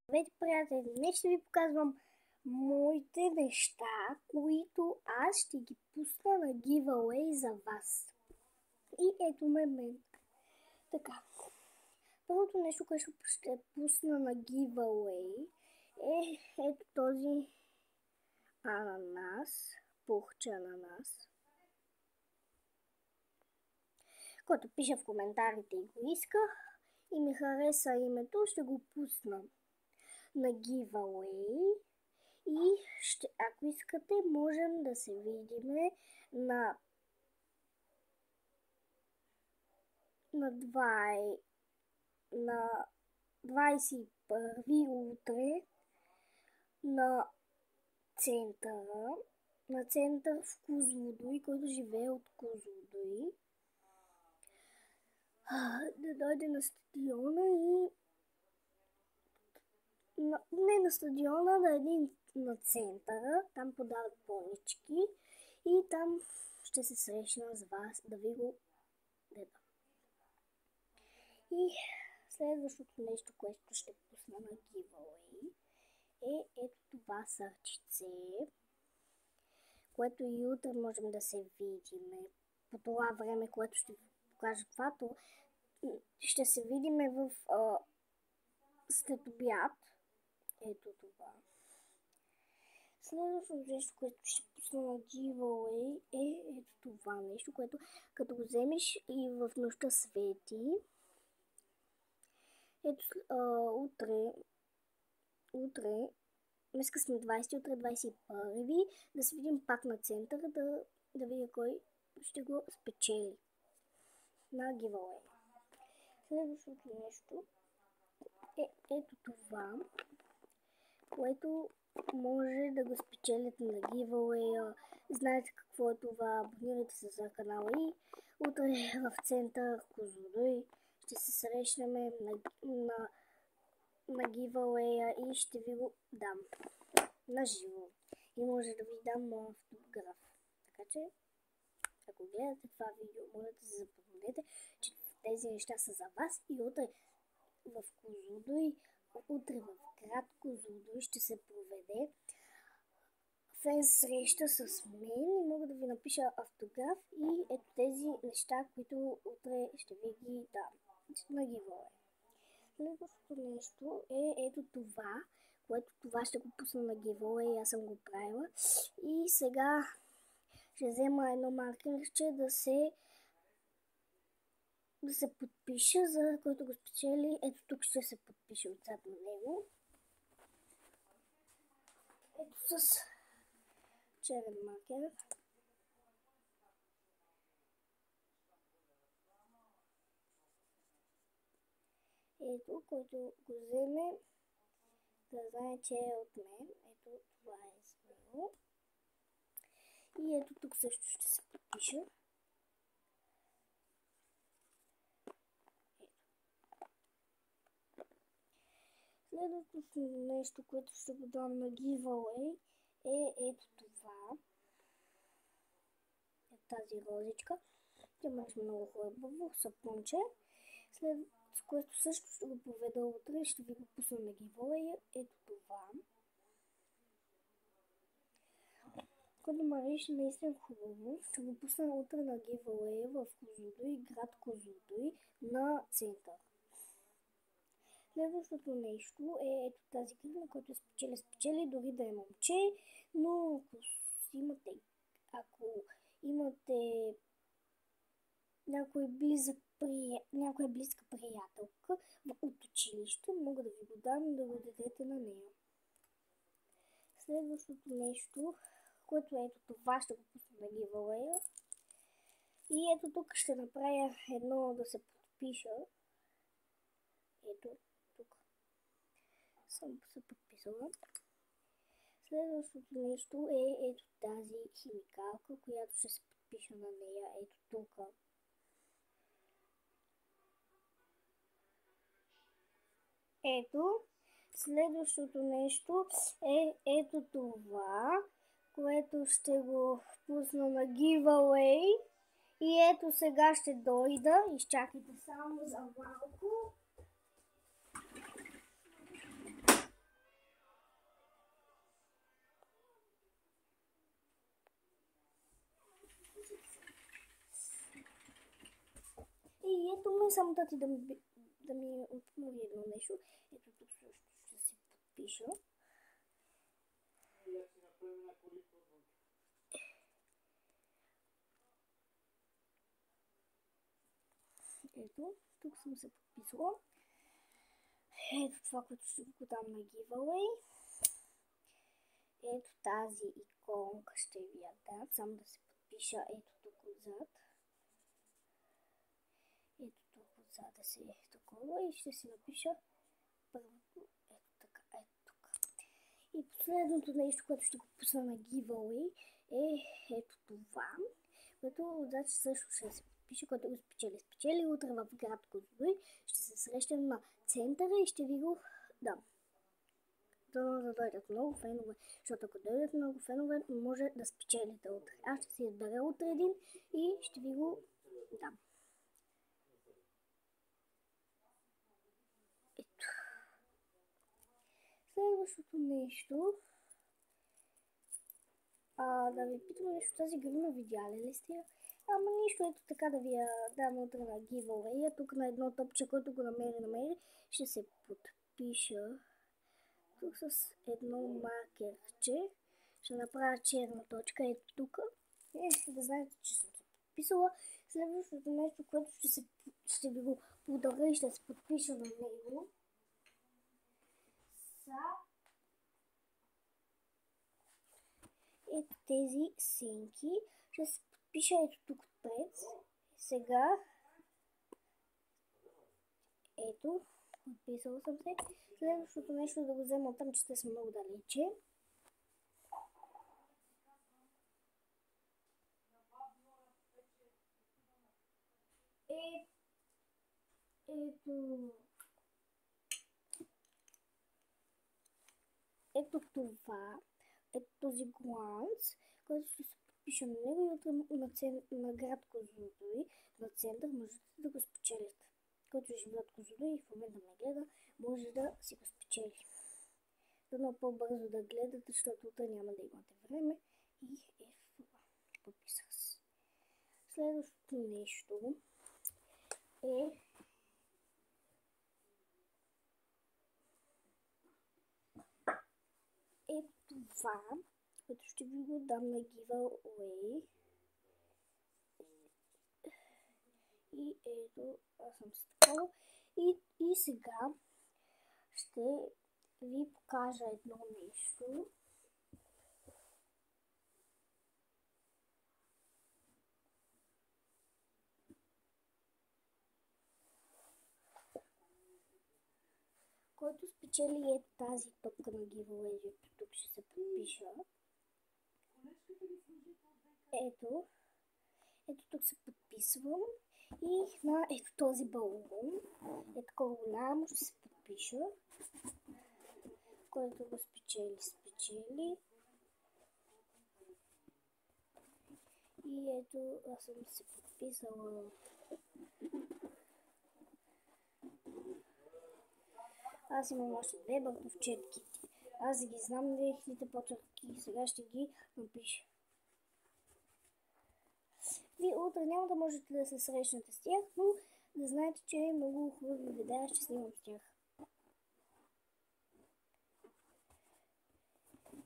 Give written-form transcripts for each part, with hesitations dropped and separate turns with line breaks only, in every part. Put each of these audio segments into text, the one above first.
Здравейте, приятели! Днес ще ви показвам моите неща, които аз ще ги пусна на giveaway за вас. И ето мен. Така. Първото нещо, което ще пусна на giveaway е ето този ананас, пухче ананас, който пише в коментарите и го иска и ми хареса името, ще го пусна на giveaway и ако искате, можем да се видим на 21 утре на център в Козлодуй, който живее от Козлодуй. Да дойде на стадиона и не на стадиона, на центъра, там подават понички и там ще се срещна с вас да ви го дадам. И следващото нещо, което ще пусна на giveaway е ето това сърчице, което и утре можем да се видим. По това време, което ще ви покажа това, ще се видим в след обяд. Ето това. Следващото нещо, което ще пусна на giveaway е ето това нещо, което като го вземеш и в нощта свети. Ето утре, днеска сме 20, утре 21, да се видим пак на центъра, да видя кой ще го спечели на giveaway. Следващото нещо е ето това, което може да го спечелите на giveaway. Знаете какво е това, абонирайте се за канала и утре в център Козлодуй ще се срещнем на giveaway и ще ви го дам на живо. И може да ви дам моя автограф. Така че, ако гледате това видео, можете да се запомнете, че тези неща са за вас и утре в Козлодуй, утре в град Козлодуй ще се проведе фен среща с мен и мога да ви напиша автограф и ето тези неща, които утре ще ви ги дам на giveaway. Следващото нещо е ето това, което това ще го пусна на giveaway, аз съм го правила. И сега ще взема едно маркерче да се подпиша, за който го спечели. Ето тук ще се подпиша отзад на него. Ето с черен маркер. Ето, който го вземе, да знае, че е от мен. Ето, това е с него. И ето тук също ще се подпиша. Следващото нещо, което ще го дам на giveaway е ето това. Е тази розичка. Тя мърши много хубаво, сапунче. С което също ще го поведа утре, ще ви го пусна на giveaway. Ето това. Който мърши наистина хубаво, ще го пусна утре на giveaway в Козлодуй, град Козлодуй, на център. Следващото нещо е ето тази книга, която спечели дори да е момче, но ако имате някоя близка приятелка от училище, мога да ви го дам да го дадете на нея. Следващото нещо, което е ето това, ще го пусна на giveaway. И ето тук ще направя едно да се подпиша. Ето тук съм се подписала. Следващото нещо е ето тази химикалка, която ще се подпиша на нея. Ето тук. Ето. Следващото нещо е ето това, което ще го пусна на giveaway. И ето сега ще дойда. Изчакайте само за малко. И ето ме само тати да ми отмори едно нещо. Ето тук също ще се подпиша. Ето, тук съм се подписала. Ето това, което ще го дам на giveaway. Ето тази иконка ще ви я дам. Само да се подпиша ето тук отзад. Ето тук отзад да се е такова и ще си напиша първото. Ето така, ето тук. И последното нещо, което ще го пусна на giveaway е ето това, което отзад също ще се подпише, което го спечели утре в град Козлодуй. Ще се срещам на центъра и ще ви го дам. Да дойдат много фенове, защото ако дойдат много фенове, може да спечелите утре. Аз ще си избера утре един и ще ви го дам. Ето. Следващото нещо. Да ви питам нещо, тази гривна видяли ли сте? Ама нищо, ето така да ви я дам утре на giveaway. Тук на едно топче, който го намери, ще се подпиша. Тук с едно маркерче ще направя черна точка, ето тук. Да знаете, че съм се подписала. Следващото нещо, което ще ви го подаря и ще се подпиша на него, са ето тези сенки. Ще се подпиша ето тук отпред. Сега ето, подписала съм се. Следващото нещо да го взема там, че те са много далече. Ето това. Ето този гланц, който ще се подпиша на него и утре на град Козлодуй, на център, можете да го спечелите. Който живее от Козлодуй и в момента ме гледа, може да си го спечели. Дано по-бързо да гледате, защото утре няма да имате време. И подписах се. Следващото нещо е това, което ще ви го дам на giveaway. И ето, аз съм с такова. И сега ще ви покажа едно нещо. Който спечели е тази топка на giveaway, тук ще се подпиша. Ето тук се подписвам и на ето този балон. Е такова голямо, ще се подпиша. Който го спечели. И ето, аз съм се подписала. Аз имам още две бъртовчетки. Аз ги знам лихните почерки. Сега ще ги напиша. Вие утре няма да можете да се срещнете с тях, но да знаете, че много хубави видеа ще снимам с тях.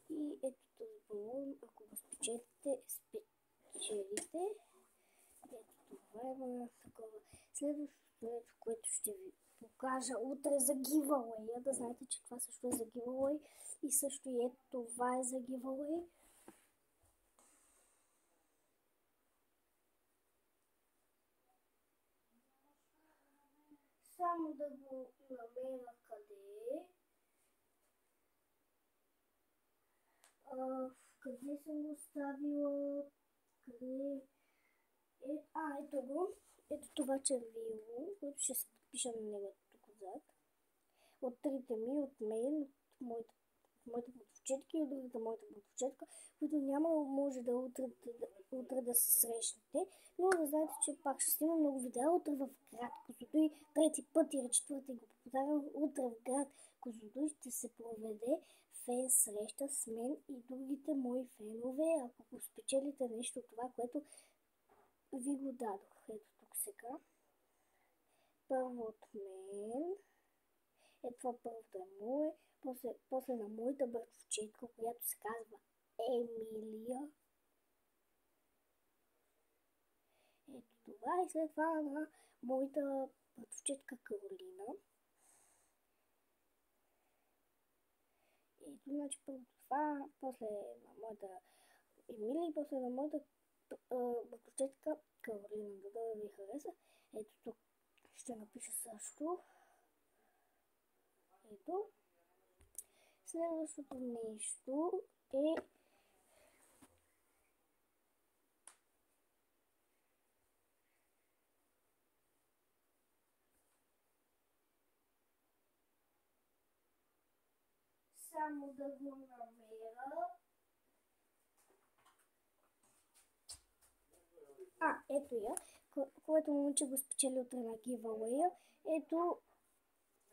И ето този балон, ако го спечелите. Ето това е такова. Следващото, което ще ви покажа утре за giveaway. Да знаете, че това също е за giveaway. И също и ето това е за giveaway. Само да го намеря къде е. Къде съм го оставила? Къде е? Ето го. Ето това червило, което ще се подпиша на него тук отзад. От трите ми, от мен, от моите братовчетки и от другата моята братовчетка, които няма може да утре да се срещнете. Но да знаете, че пак ще снимам много видеа утре в град Козлодуй. Трети път или четвърти го повтарям. Утре в град Козлодуй ще се проведе фен среща с мен и другите мои фенове, ако го спечелите нещо това, което ви го дадох. Ето тук сега. първо от мен. Това първото е мое. После на моята братовчетка, която се казва Емилия. Ето това и след това на моята братовчетка Каролина. Ето, значи първо това, после на моята Емилия и после на моята братовчетка Каролина. Да ви хареса. Ето тук ще напиша също. Ето. Следващото нещо е само да го намеря. Ето я, което момиче го спечели утре на giveaway. Ето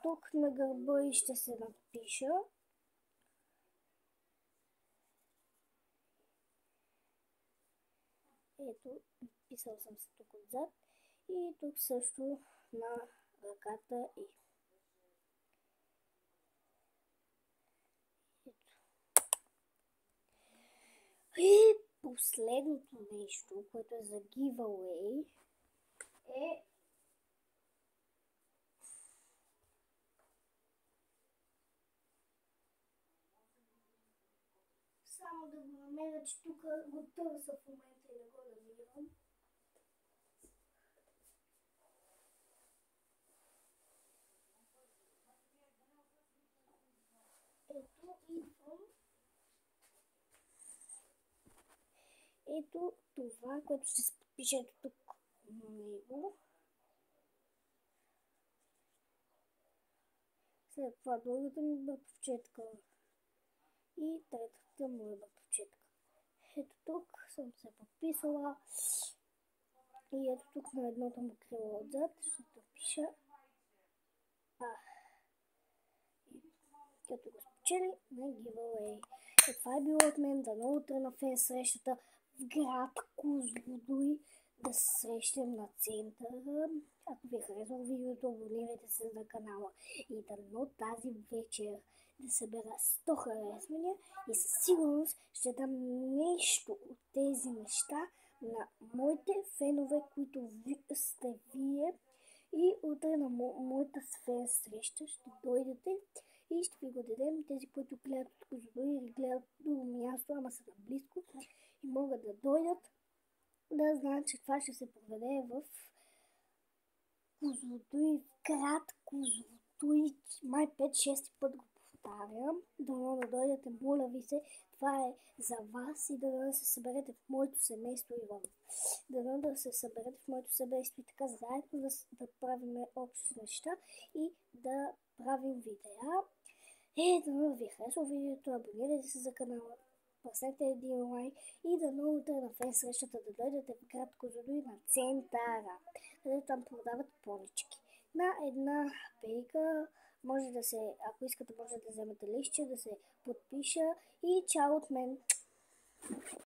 тук на гърба и ще се напиша. Ето, писал съм се тук отзад и тук също на ръката и. Ето. И последното нещо, което е за giveaway е само да го намеря, че тук го търся в момента и да го намирам. Ето, идвам. Ето това, което ще се подпише ето тук на него. След това другата ми братовчетка и третата моя братовчетка. Ето тук съм се подписала и ето тук на едното му крило отзад ще напиша като го спечели на giveaway. Това е било от мен. Дано утре на фен срещата в град Козлодуй да се срещнем на центъра. Ако ви е харесало видеото, абонирайте се на канала и дано тази вечер да събера 100 харесвания и със сигурност ще дам нещо от тези неща на моите фенове, които сте вие. И утре на моята фен среща ще дойдете и ще ви го дадем. Тези, които гледат от Козлодуй или гледат друго място, ама са наблизко и могат да дойдат, да знаят, че това ще се проведе в Козлодуй, в град Козлодуй. Май 5-6 път го повтарям. Дано да дойдете, моля ви се. Това е за вас и да се съберете в моето семейство и дано да се съберете в моето семейство и така заедно да правим общи неща и да правим видеа. Дано ви харесва видеото, абонирайте се за канала, паснете един лайк и дано утре на фен срещата да дойдете в град Козлодуй на центъра, където там продават понички. На една пейка може да се, ако искате, може да вземете лище, да се подпиша и чао от мен!